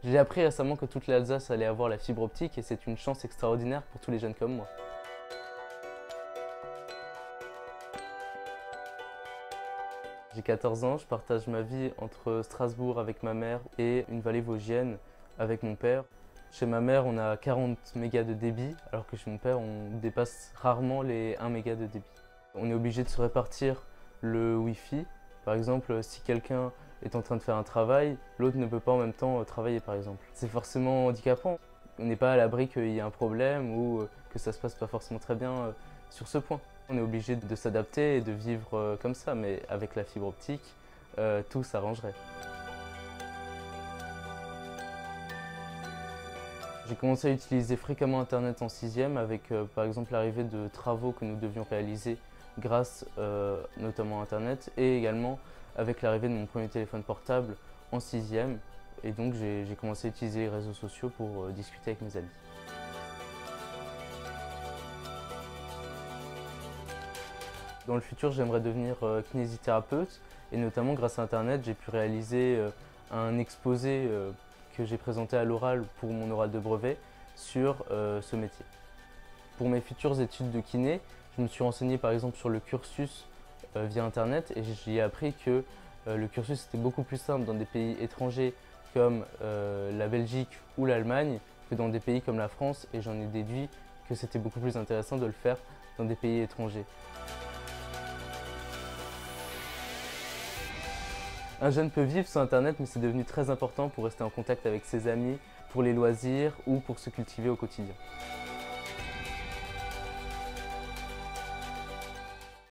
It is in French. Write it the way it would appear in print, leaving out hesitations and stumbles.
J'ai appris récemment que toute l'Alsace allait avoir la fibre optique et c'est une chance extraordinaire pour tous les jeunes comme moi. J'ai 14 ans, je partage ma vie entre Strasbourg avec ma mère et une vallée vosgienne avec mon père. Chez ma mère, on a 40 mégas de débit, alors que chez mon père, on dépasse rarement les 1 méga de débit. On est obligé de se répartir le Wi-Fi. Par exemple, si quelqu'un est en train de faire un travail, l'autre ne peut pas en même temps travailler, par exemple. C'est forcément handicapant. On n'est pas à l'abri qu'il y ait un problème ou que ça se passe pas forcément très bien sur ce point. On est obligé de s'adapter et de vivre comme ça, mais avec la fibre optique, tout s'arrangerait. J'ai commencé à utiliser fréquemment Internet en sixième avec par exemple l'arrivée de travaux que nous devions réaliser grâce notamment à Internet et également avec l'arrivée de mon premier téléphone portable en sixième. Et donc j'ai commencé à utiliser les réseaux sociaux pour discuter avec mes amis. Dans le futur, j'aimerais devenir kinésithérapeute et notamment grâce à Internet, j'ai pu réaliser un exposé que j'ai présenté à l'oral pour mon oral de brevet sur ce métier. Pour mes futures études de kiné, je me suis renseigné par exemple sur le cursus via Internet et j'y ai appris que le cursus était beaucoup plus simple dans des pays étrangers comme la Belgique ou l'Allemagne que dans des pays comme la France et j'en ai déduit que c'était beaucoup plus intéressant de le faire dans des pays étrangers. Un jeune peut vivre sur Internet, mais c'est devenu très important pour rester en contact avec ses amis, pour les loisirs ou pour se cultiver au quotidien.